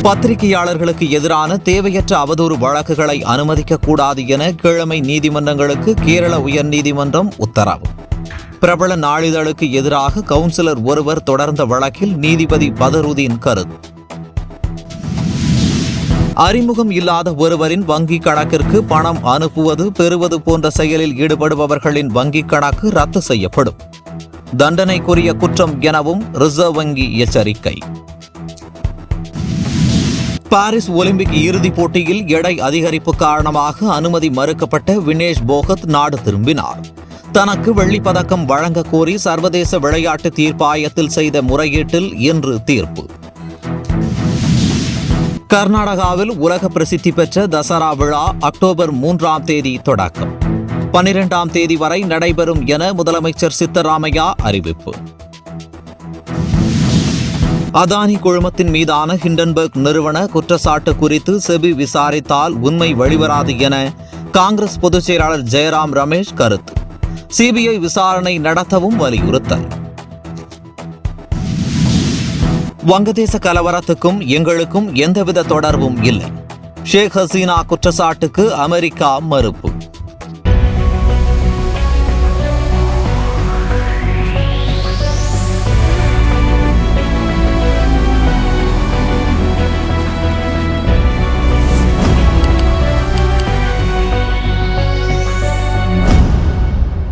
பத்திரிகையாளர்களுக்கு எதிரான தேவையற்ற அவதூறு வழக்குகளை அனுமதிக்கக்கூடாது என கீழமை நீதிமன்றங்களுக்கு கேரள உயர்நீதிமன்றம் உத்தரவு. பிரபல நாளிதழுக்கு எதிராக கவுன்சிலர் ஒருவர் தொடர்ந்த வழக்கில் நீதிபதி பதருதீன் கருத்து. அறிமுகம் இல்லாத ஒருவரின் வங்கிக் கணக்கிற்கு பணம் அனுப்புவது பெறுவது போன்ற செயலில் ஈடுபடுபவர்களின் வங்கிக் கணக்கு ரத்து செய்யப்படும். தண்டனைக்குரிய குற்றம் எனவும் ரிசர்வ் வங்கி எச்சரிக்கை. பாரிஸ் ஒலிம்பிக் இறுதிப் போட்டியில் எடை அதிகரிப்பு காரணமாக அனுமதி மறுக்கப்பட்ட வினேஷ் போகத் நாடு திரும்பினார். தனக்கு வெள்ளிப் பதக்கம் வழங்க கோரி சர்வதேச விளையாட்டு தீர்ப்பாயத்தில் செய்த முறையீட்டில் இன்று தீர்ப்பு. கர்நாடகாவில் உலக பிரசித்தி பெற்ற தசரா விழா அக்டோபர் 3ஆம் தேதி தொடக்கம். 12ஆம் தேதி வரை நடைபெறும் என முதலமைச்சர் சித்தராமையா அறிவிப்பு. அதானி குழுமத்தின் மீதான ஹிண்டன்பர்க் நிறுவன குற்றச்சாட்டு குறித்து செபி விசாரித்தால் உண்மை வெளிவராது என காங்கிரஸ் பொதுச் செயலாளர் ஜெயராம் ரமேஷ் கருத்து. சிபிஐ விசாரணை நடத்தவும் வலியுறுத்தல். வங்கதேச கலவரத்துக்கும் எங்களுக்கும் எந்தவித தொடர்பும் இல்லை. ஷேக் ஹசீனா குற்றச்சாட்டுக்கு அமெரிக்கா மறுப்பு.